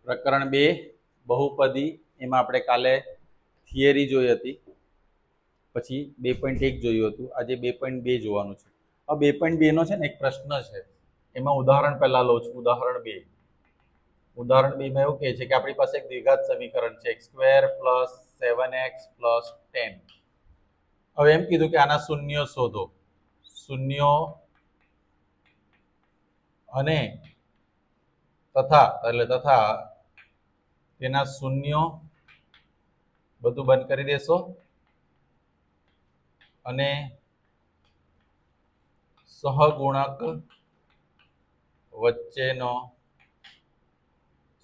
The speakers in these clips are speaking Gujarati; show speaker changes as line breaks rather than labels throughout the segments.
પ્રકરણ 2 બહુપદી એમાં આપણે કાલે થિયરી જોઈ હતી, પછી 2.1 જોયું હતું, આજે 2.2 જોવાનું છે. હવે 2.2 નો છે ને એક પ્રશ્ન છે, એમાં ઉદાહરણ પહેલા લઉં છું. ઉદાહરણ 2 માં એવું કહે છે કે આપણી પાસે એક દ્વિઘાત સમીકરણ છે x² + 7x + 10. હવે એમ કીધું કે આના શૂન્યો શોધો. શૂન્યો અને તથા તેના શૂન્યો બધું બંધ કરી દેશો અને સહગુણક વચ્ચેનો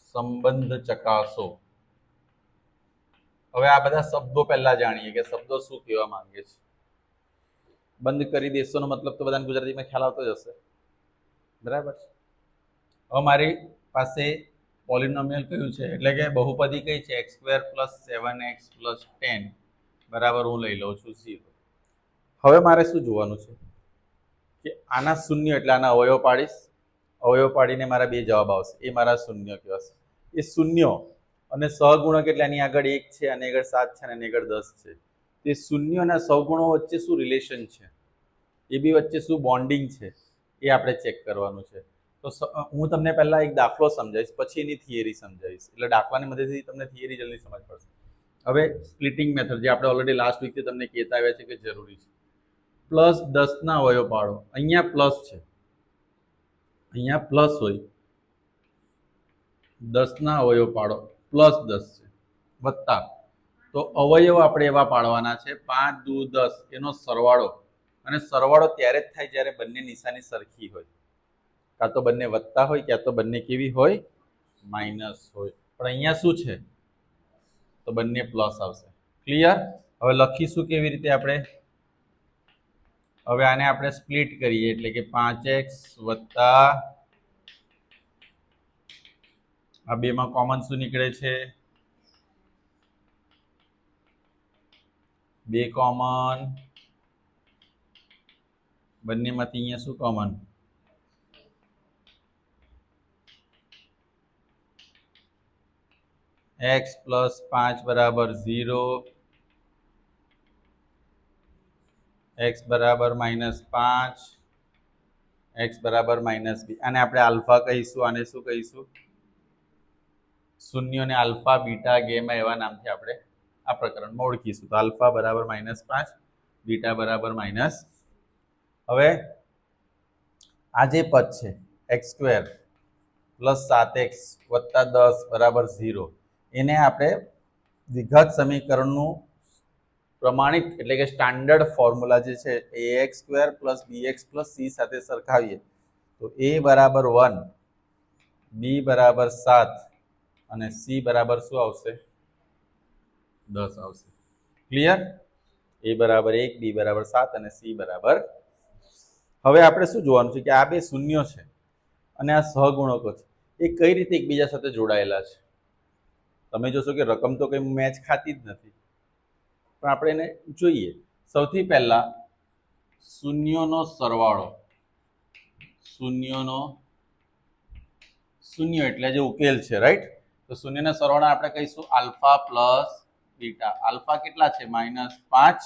સંબંધ ચકાસો. હવે આ બધા શબ્દો પહેલા જાણીએ કે શબ્દો શું કહેવા માંગે છે. બંધ કરી દેશો નો મતલબ તો બધાને ગુજરાતીમાં ખ્યાલ આવતો જ હશે, બરાબર છે. હવે મારી પાસે પોલિનોમિયલ કયું છે, એટલે કે બહુપદી કઈ છે, x² + 7x + 10 બરાબર હું લઈ લઉં છું 0. હવે મારે શું જોવાનું છે કે આના શૂન્ય એટલે આના અવયવ પાડીશ. અવયવ પાડીને મારા બે જવાબ આવશે, એ મારા શૂન્ય કહેવાશે. એ શૂન્યો અને સહગુણક એટલે આની આગળ 1 છે, આની આગળ 7 છે અને આની આગળ 10 છે. તે શૂન્ય અને સહગુણો વચ્ચે શું રિલેશન છે, એ બી વચ્ચે શું બોન્ડિંગ છે, એ આપણે ચેક કરવાનું છે. તો હું તમને પહેલા એક દાખલો સમજાવીશ, પછી એની થિયરી સમજાવીશ, એટલે દાખલાની મદદથી તમને થિયરી જલ્દી સમજ પડશે. હવે સ્પ્લિટિંગ મેથડ જે આપણે ઓલરેડી લાસ્ટ વીકથી તમને કહેતા આવ્યા છે કે જરૂરી છે. +10 ના અવયવ પાડો. અહીંયા પ્લસ છે, અહીંયા પ્લસ હોય, 10 ના અવયવ પાડો, +10 છે, વત્તા તો અવયવ આપણે એવા પાડવાના છે 5 દુ 10 એનો સરવાળો. અને સરવાળો ત્યારે જ થાય જ્યારે બંને નિશાની સરખી હોય, કાં તો બંને વત્તા હોય ક્યાં તો બંને કેવી હોય, માઇનસ હોય. પણ અહીંયા શું છે તો બંને પ્લસ આવશે. ક્લિયર? હવે લખીશું કેવી રીતે આપણે? હવે આને આપણે સ્પ્લિટ કરીએ એટલે કે 5x વત્તા આ બેમાં કોમન શું નીકળે છે, 2 કોમન, બંનેમાંથી અહીંયા શું common, x + 5 = 0, x = -5, x = -b. આને આપણે આલ્ફા કહીશું, આને શું કહીશું, શૂન્યોને આલ્ફા, બીટા, ગેમા એવા નામથી આપણે આ પ્રકરણમાં ઓળખીશું. તો આલ્ફા = -5, બીટા = હવે આ જે પદ છે x² + 7x + 10 = 0, એને આપણે દ્વિઘાત સમીકરણનું પ્રમાણિત એટલે કે સ્ટાન્ડર્ડ ફોર્મ્યુલા જે છે ax² + bx + c સાથે સરખાવીએ તો a = 1, b = 7 અને c બરાબર શું આવશે, 10 આવશે. ક્લિયર? a = 1, b = 7 અને c બરાબર. હવે આપણે શું જોવાનું છે કે આ બે શૂન્યો છે અને આ સહગુણકો છે, એ કઈ રીતે એકબીજા સાથે જોડાયેલા છે. તમે જોશો કે રકમ તો કઈ મેચ ખાતી જ નથી, પણ આપણે એને જોઈએ. સૌથી પહેલા શૂન્યોનો સરવાળો, શૂન્ય એટલે જે ઉકેલ છે, રાઈટ? તો શૂન્યના સરવાળા આપણે કહીશું આલ્ફા પ્લસ બીટા. આલ્ફા કેટલા છે, -5,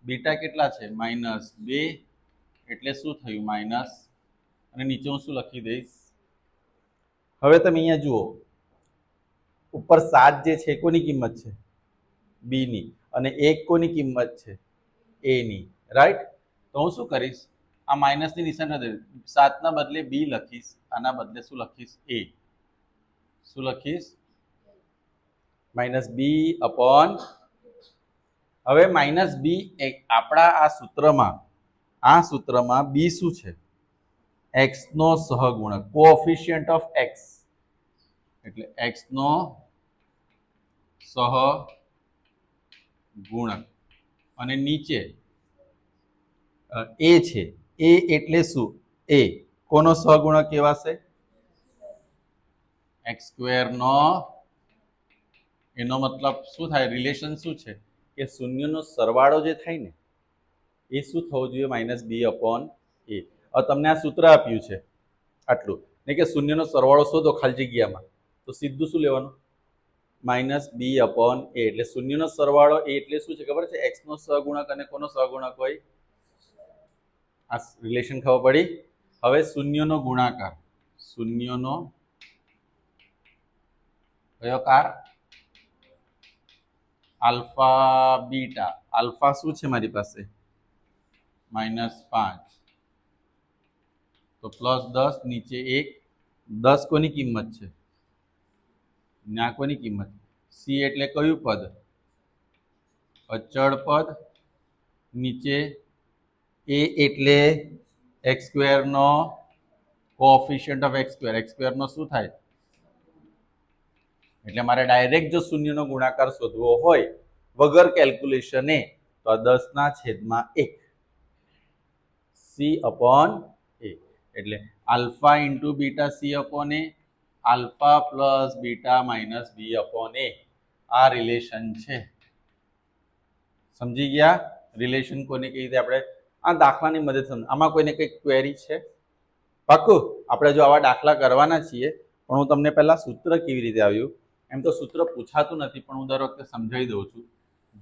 બીટા કેટલા છે, -2, એટલે શું થયું, માઇનસ, અને નીચે હું શું લખી દઈશ. હવે તમે અહીંયા જુઓ, ઉપર 7 જે છે કોની કિંમત છે, b ની, અને 1 કોની કિંમત છે, a ની, રાઈટ? તો હું શું કરીશ, આ માઇનસની નિશાન નથી, 7 ના બદલે b લખીશ, આના બદલે શું લખીશ, a. શું લખીશ, -b upon. હવે -b આપણા આ સૂત્રમાં b શું છે, x નો સહગુણક, કોએફિશિયન્ટ ઓફ x, એટલે x નો સહગુણક. અને નીચે a છે, a એટલે શું, a કોનો સહગુણક કહેવાશે, x² નો. એનો મતલબ શું થાય, રિલેશન શું છે કે શૂન્યનો સરવાળો જે થાય ને એ શું થવો જોઈએ, -b upon a. હવે તમને આ સૂત્ર આપ્યું છે આટલું, ને કે શૂન્યનો સરવાળો શોધો ખાલી જગ્યામાં, તો તો સીધું શું લેવાનું માઇનસ બી અપોન એ, એટલે શૂન્યનો સરવાળો એ એટલે શું છે ખબર છે? એક્સ નો સહગુણક અને કોનો સહગુણક હોય? આ રિલેશન ખબર પડી? હવે શૂન્યનો ગુણાકાર, શૂન્યનો કયો કાર? Alpha beta. આલ્ફા શું છે મારી પાસે? -5 તો +10 નીચે 1. 10 કોની કિંમત છે? ના કોની કિંમત? સી એટલે કયું પદ? અચળ પદ. નીચે એ એટલે એક્સ સ્ક્વેર નો કોએફિશિયન્ટ ઓફ એક્સ સ્ક્વેર નો શું થાય? એટલે મારે ડાયરેક્ટ જો શૂન્યનો ગુણાકાર શોધવો હોય વગર કેલ્ક્યુલેશને તો 10/1 સી અપોન એ, એટલે alpha into beta C upon A, alpha plus beta minus B upon A. આ રિલેશન છે. સમજી ગયા? રિલેશન કોને કઈ રીતે આપણે આ દાખલાની મદદ સમજ. આમાં કોઈને કઈ ક્વેરી છે? પાક્કું આપણે જો આવા દાખલા કરવાના છીએ, પણ હું તમને પહેલા સૂત્ર કેવી રીતે આવ્યું, એમ તો સૂત્ર પૂછાતું નથી, પણ હું દર વખતે સમજાવી દઉં છું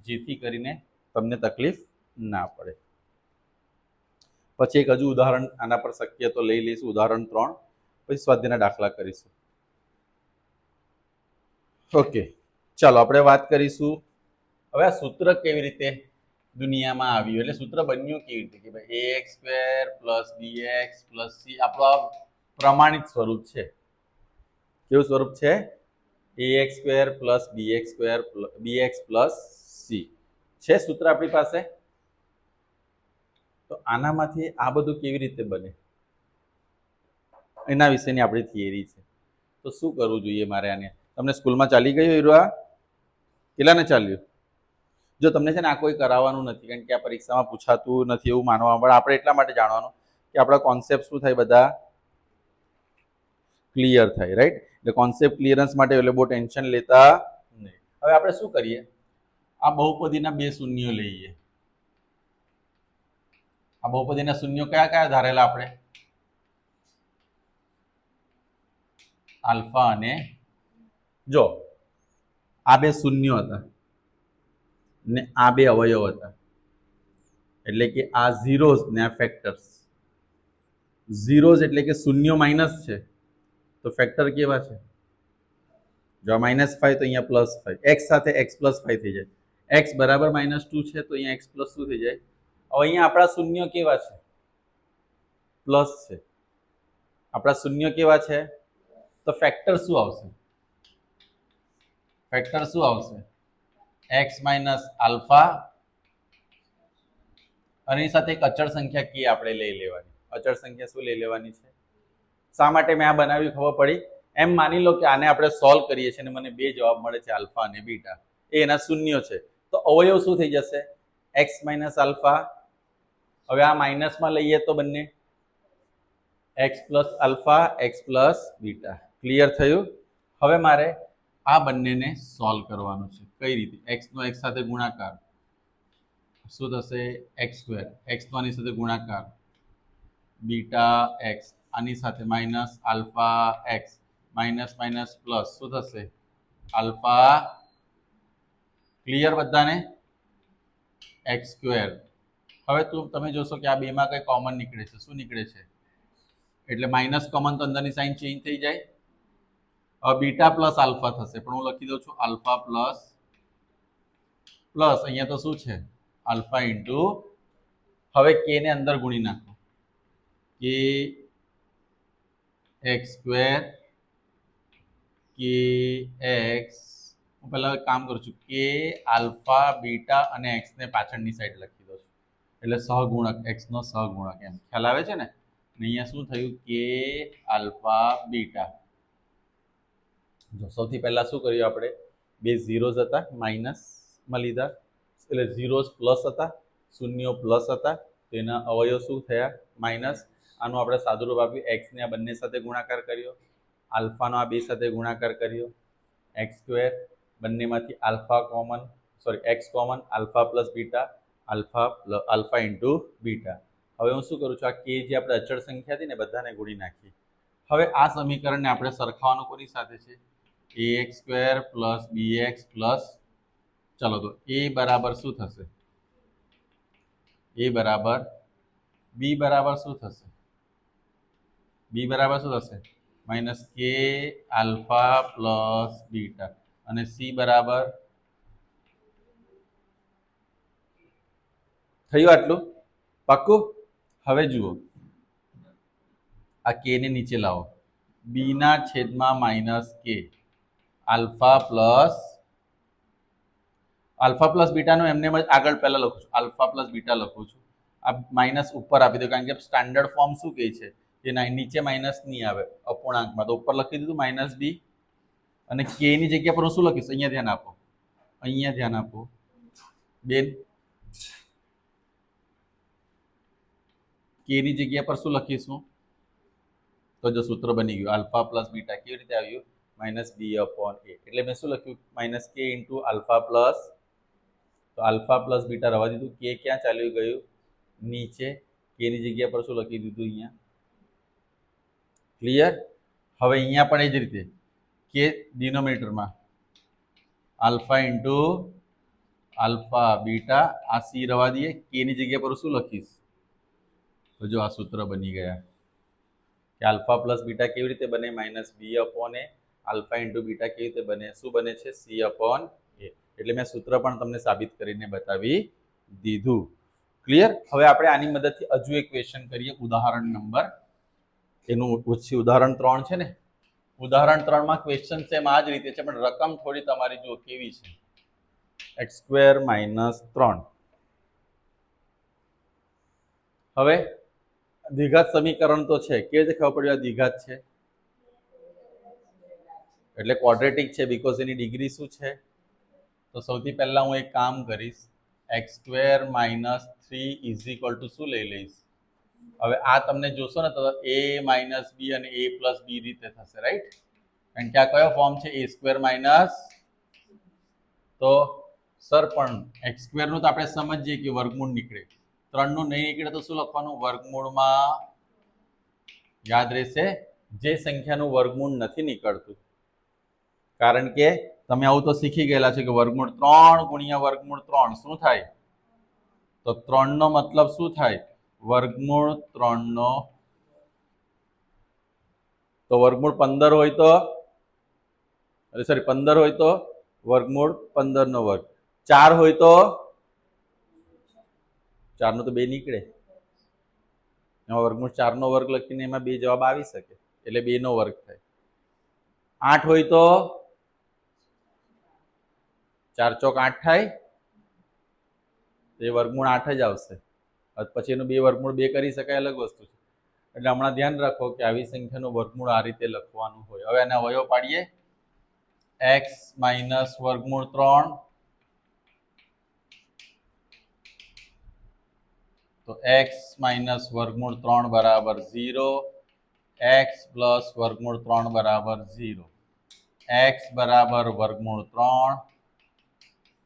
જેથી કરીને તમને તકલીફ ના પડે. પછી એક હજુ ઉદાહરણ આના પર શક્ય તો લઈ લઈશું, ઉદાહરણ 3, પછી સ્વાધ્યાયના દાખલા કરીશું. ઓકે, ચાલો આપણે વાત કરીશું હવે આ સૂત્ર કેવી રીતે દુનિયામાં આવ્યું, એટલે સૂત્ર બન્યું કેવી રીતે કે ભાઈ ax square plus bx plus c આપણું પ્રમાણિત સ્વરૂપ છે. કેવું સ્વરૂપ છે? ax square plus bx plus c છે સૂત્ર આપણી પાસે. તો આનામાંથી આ બધું કેવી રીતે બને એના વિશેની આપણી થિયરી છે. તો શું કરવું જોઈએ મારે આને? તમને સ્કૂલમાં ચાલી ગયું હીરો? કેટલાને ચાલ્યું? જો તમને છે ને આ કોઈ કરાવવાનું નથી, કારણ કે આ પરીક્ષામાં પૂછાતું નથી એવું માનવામાં, પણ આપણે એટલા માટે જાણવાનું કે આપણા કોન્સેપ્ટ શું થાય બધા ક્લિયર થાય, રાઈટ? એટલે કોન્સેપ્ટ ક્લિયરન્સ માટે એટલે બહુ ટેન્શન લેતા નહીં. હવે આપણે શું કરીએ? આ બહુપદીના બે શૂન્યો લઈએ. આ બહુપદીના શૂન્યો કયા કયા ધારેલા આપણે? આલ્ફા અને જો આ બે શૂન્યો હતા ને આ બે અવયવ હતા, એટલે કે આ ઝીરોઝ ને આ ફેક્ટર્સ. ઝીરોઝ એટલે કે શૂન્યો માઇનસ છે તો ફેક્ટર કેવા છે? જો આ -5 તો અહીંયા +5, x સાથે x +5 થઈ જાય. x બરાબર -2 છે તો અહીંયા x પ્લસ શું થઈ જાય? હવે અહીંયા આપણા શૂન્ય કેવા છે? પ્લસ છે. આપણા શૂન્ય કેવા છે? તો ફેક્ટર શું આવશે? ફેક્ટર શું આવશે? x માઇનસ આલ્ફા અને એની સાથે એક અચળ સંખ્યા કી આપણે લઈ લેવાની. અચળ સંખ્યા શું લઈ લેવાની છે? શા માટે મેં આ બનાવ્યું ખબર પડી? એમ માની લો કે આને આપણે સોલ્વ કરીએ છીએ અને મને બે જવાબ મળે છે આલ્ફા અને બીટા, એ એના શૂન્ય છે, તો અવયવ શું થઈ જશે? x minus alpha. હવે આ માઇનસમાં લઈએ તો બંને x plus alpha, x plus beta. Clear થયું? હવે મારે આ બંનેને સોલ્વ કરવાનું છે. કઈ રીતે? x નો x સાથે ગુણાકાર શું થશે? x square. x નો આની સાથે ગુણાકાર બીટા x, આની સાથે minus alpha x, minus minus plus શું થશે? આલ્ફા. ક્લિયર બધાને? x square. હવે તમે જોશો કે આ બેમાં કઈ કોમન નીકળે છે. શું નીકળે છે? એટલે માઇનસ કોમન તો અંદરની સાઇન ચેન્જ થઈ જાય. હવે બીટા પ્લસ આલ્ફા થશે, પણ હું લખી દઉં છું આલ્ફા પ્લસ પ્લસ અહીંયા તો શું છે? Alpha into. હવે કે ને અંદર ગુણી નાખો, કે એક્સ સ્ક્વેર કે એક્સ. હું પહેલા કામ કરું છું, કે આલ્ફા બીટા અને એક્સ ને પાછળની સાઈડ લખી દઉં છું, એટલે સહગુણક, એક્સ નો સહગુણક. એમ ખ્યાલ આવે છે ને? અહીંયા શું થયું? કે આલ્ફા બીટા. જો સૌથી પહેલા શું કર્યું આપણે? બે ઝીરોઝ હતા માઇનસમાં લીધા, એટલે ઝીરોઝ પ્લસ હતા, શૂન્યો પ્લસ હતા, તેના અવયવ શું થયા? માઇનસ. આનું આપણે સાદુરૂપ આપ્યું, એક્સને આ બંને સાથે ગુણાકાર કર્યો, આલ્ફાનો આ બે સાથે ગુણાકાર કર્યો, એક્સ સ્ક્વેર, બંનેમાંથી alpha common, sorry x common, alpha plus beta, alpha into beta. હવે હું શું કરું છું? આ કે જે આપણે અચળ સંખ્યા હતી ને બધાને ગુણી નાખી. હવે આ સમીકરણને આપણે સરખાવવાનું કોની સાથે છે? ax² પ્લસ bx પ્લસ, ચલો તો a બરાબર શું થશે? a બરાબર b બરાબર શું થશે? b બરાબર શું થશે? માઇનસ કે આલ્ફા પ્લસ બીટા, અને c બરાબર થયું આટલું પાક્કું? હવે જુઓ, આ કે ને નીચે લાવો, બી ના છેદમાં માઇનસ કે આલ્ફા પ્લસ બીટાનો એમને એમ જ આગળ પહેલા લખું છું, આલ્ફા પ્લસ બીટા લખું છું. આ માઇનસ ઉપર આપી દો, કારણ કે સ્ટાન્ડર્ડ ફોર્મ શું કહે છે કે નીચે માઇનસ નહીં આવે અપૂર્ણાંકમાં, તો ઉપર લખી દીધું માઇનસ બી. અને કે ની જગ્યા પર હું શું લખીશ? અહીંયા ધ્યાન આપો, અહીંયા ધ્યાન આપો બેન. કે ની જગ્યા પર શું લખીશું? તો જો સૂત્ર બની ગયું આલ્ફા પ્લસ બીટા. કેવી રીતે આવ્યું? Minus B upon A. એટલે મેં શું લખ્યું? Minus k into alpha plus, તો આલ્ફા પ્લસ બીટા રવા દીધું. કે ક્યાં ચાલ્યું ગયું? નીચે. કે ની જગ્યા પર શું લખી દીધું? અહીંયા. ક્લિયર? હવે અહીંયા પણ એ જ રીતે કે ડિનોમિનેટરમાં આલ્ફા ઇન્ટુ આલ્ફા બીટા, આ સી રવા દઈએ. કે ની જગ્યા પર શું લખીશ? તો જો આ સૂત્ર બની ગયા કે આલ્ફા પ્લસ બીટા કેવી રીતે બને? Minus B upon A. Alpha into beta કેવી રીતે બને? શું બને છે? C upon A. એટલે મેં સૂત્ર પણ તમને સાબિત કરીને બતાવી દીધું. ક્લિયર? હવે આપણે આની મદદથી હજુ એક ક્વેશ્ચન કરીએ, ઉદાહરણ નંબર, એનું ઓછી ઉદાહરણ 3 છે ને. ઉદાહરણ 3 માં ક્વેશ્ચન સેમ આ જ રીતે છે, પણ રકમ થોડી તમારી જો કેવી છે, x² - 3. હવે દ્વિઘાત સમીકરણ તો છે, કેવી રીતે ખબર પડ્યું આ દ્વિઘાત છે? એટલે ક્વોડ્રેટિક છે, બીકોઝ એની ડિગ્રી શું છે? તો સૌથી પહેલા હું એક કામ કરીશ, x² - 3 ઇઝ ઇક્વલ ટુ શું લઈ લઈશ? હવે આ તમને જોશો ને તો a - b અને a + b રીતે થશે, રાઈટ? કારણ કે આ કયો ફોર્મ છે? a² માઇનસ, તો સર પણ x² નું તો આપણે સમજીએ કે વર્ગમૂળ નીકળે, 3 નું નહીં નીકળે તો શું લખવાનું? વર્ગમૂળમાં. યાદ રહેશે, જે સંખ્યાનું વર્ગમૂળ નથી નીકળતું, કારણ કે તમે આવું તો શીખી ગયેલા છે કે વર્ગમૂળ 3 ગુણ્યા વર્ગમૂળ 3 શું થાય? તો 3 નો મતલબ શું થાય? વર્ગમૂળ 3 નો. તો વર્ગમૂળ 15 હોય તો, સોરી 15 હોય તો વર્ગમૂળ 15 નો વર્ગ. 4 હોય તો 4 નો તો 2 નીકળે, એમાં વર્ગમૂળ 4 નો વર્ગ લખીને એમાં 2 જવાબ આવી શકે, એટલે 2 નો વર્ગ થાય. 8 હોય તો 4 ચોક 8 થાય, એ વર્ગમૂળ 8 જ આવશે. પછી એનું 2 વર્ગમૂળ 2 કરી શકાય, અલગ વસ્તુ છે. એટલે હમણાં ધ્યાન રાખો કે આવી સંખ્યાનું વર્ગમૂળ આ રીતે લખવાનું હોય. હવે આના અવયવ પાડીએ, x - વર્ગમૂળ 3, તો x - વર્ગમૂળ 3 બરાબર 0, x પ્લસ વર્ગમૂળ 3 બરાબર 0, x બરાબર વર્ગમૂળ 3,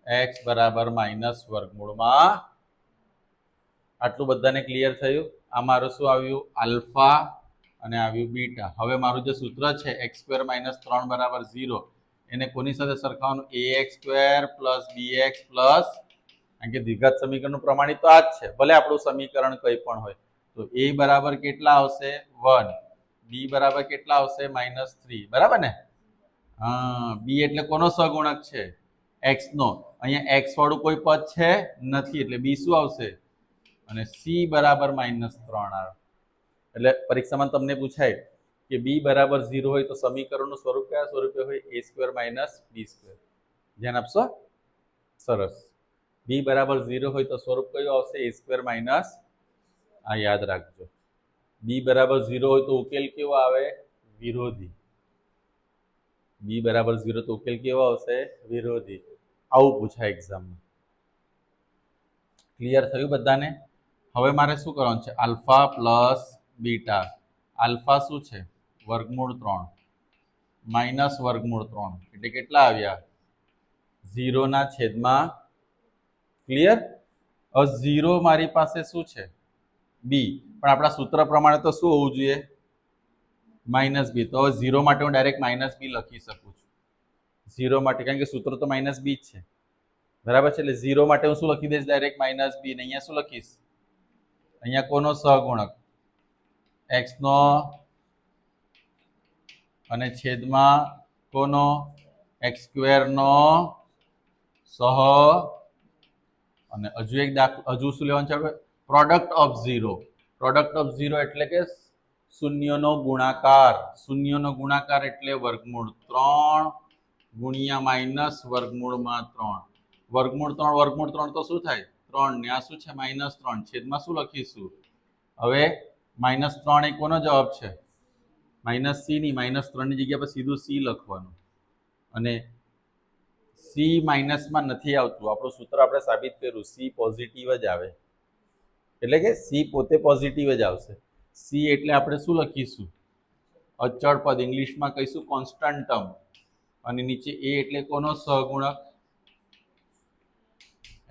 x બરાબર માઇનસ વર્ગમૂળમાં. આટલું બધાને ક્લિયર થયું? આ મારું શું આવ્યું? આલ્ફા, અને આવ્યું બીટા. હવે મારું જે સૂત્ર છે x² - 3 બરાબર 0, એને કોની સાથે સરખાવવાનું? ax² પ્લસ bx પ્લસ, કારણ કે દ્વિઘાત સમીકરણનું પ્રમાણિત તો આ જ છે, ભલે આપણું સમીકરણ કંઈ પણ હોય. તો a બરાબર કેટલા આવશે? 1. b બરાબર કેટલા આવશે? -3. બરાબર ને? હા, b એટલે કોનો સહગુણક છે? x નો. અહીંયા x વાળું કોઈ પદ છે નથી, એટલે b શું આવશે? અને c બરાબર -3 આવે. એટલે પરીક્ષામાં તમને પૂછાય કે b બરાબર 0 હોય તો સમીકરણનું સ્વરૂપ કયા સ્વરૂપે હોય? a² - b². ધ્યાન આપશો? સરસ. b બરાબર 0 હોય તો સ્વરૂપ કયું આવશે? a²- આ યાદ રાખજો. b બરાબર 0 હોય તો ઉકેલ કેવો આવે? વિરોધી. b બરાબર 0 તો ઉકેલ કેવો આવશે? વિરોધી. આવું પૂછાય એક્ઝામમાં. ક્લિયર થયું બધાને? હવે મારે શું કરવાનું છે? Alpha plus beta. આલ્ફા શું છે? વર્ગમૂળ 3 માઇનસ વર્ગમૂળ 3, એટલે કેટલા આવ્યા? 0 ના છેદમાં. ક્લિયર? હવે 0 મારી પાસે શું છે? બી. પણ આપણા સૂત્ર પ્રમાણે તો શું હોવું જોઈએ? -b. તો હવે 0 માટે હું ડાયરેક્ટ -b લખી શકું છું. 0 માટે, કારણ કે સૂત્ર તો માઇનસ બી જ છે, બરાબર છે. એટલે 0 માટે હું શું લખી દઈશ? ડાયરેક્ટ માઇનસ બી. ને અહીંયા શું લખીશ? અહીંયા કોનો સહગુણક? x નો અને છેદમાં કોનો? x સ્ક્વેર નો સહ, અને હજુ એક દાખલો, હજુ શું લેવાનું છે આપણે? Product of 0. પ્રોડક્ટ ઓફ 0 એટલે કે શૂન્યનો ગુણાકાર. શૂન્યનો ગુણાકાર એટલે વર્ગમૂળ 3 ગુણ્યા માઇનસ વર્ગમૂળમાં 3. વર્ગમૂળ 3 તો શું થાય? 3 ને આ શું છે? -3. છેદમાં શું લખીશું? હવે -3 એ કોનો જવાબ છે? -c ની. -3 ની જગ્યા પર સીધું c લખવાનું, અને સી માઇનસમાં નથી આવતું. આપણું સૂત્ર આપણે સાબિત કર્યું, સી પોઝિટિવ જ આવે, એટલે કે સી પોતે પોઝિટિવ જ આવશે. સી એટલે આપણે શું લખીશું? અચળ પદ, ઇંગ્લિશમાં કહીશું કોન્સ્ટન્ટ ટર્મ. અને નીચે એ એટલે કોનો સહગુણક?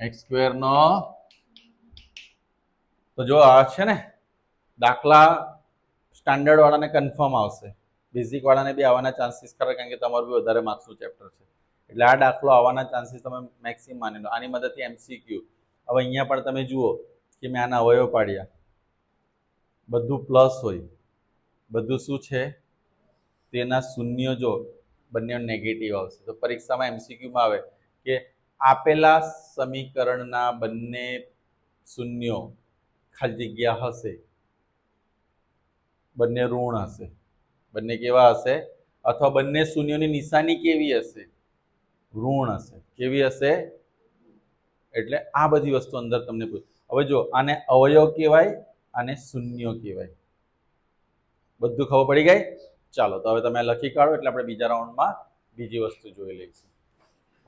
એક્સ સ્ક્વેર નો. તો જો આ છે ને દાખલા, સ્ટાન્ડર્ડ વાળાને કન્ફર્મ આવશે, બેઝિક વાળાને બી આવવાના ચાન્સીસ ખરા, કારણ કે તમારું બી વધારે માર્ક્સનું ચેપ્ટર છે. એટલે આ દાખલો આવવાના ચાન્સીસ તમે મેક્સિમમ માની લો. આની મદદથી MCQ. હવે અહીંયા પણ તમે જુઓ કે મેં આના અવયવ પાડ્યા, બધું પ્લસ હોય, બધું શું છે? તેના શૂન્ય જો બંને નેગેટિવ આવશે. તો પરીક્ષામાં MCQમાં આવે કે આપેલા સમીકરણના બંને શૂન્યો ખાલી જગ્યા હશે, બંને ઋણ હશે. બંને કેવા હશે? અથવા બંને શૂન્યોની નિશાની કેવી હશે? ઋણ હશે. કેવી હશે? એટલે આ બધી વસ્તુ અંદર તમને પૂછ. હવે જો આને અવયવ કહેવાય, આને શૂન્યો કહેવાય. બધું ખબર પડી ગઈ? ચાલો, તો હવે તમે લખી કાઢો એટલે આપણે બીજા રાઉન્ડમાં બીજી વસ્તુ જોઈ લઈશું.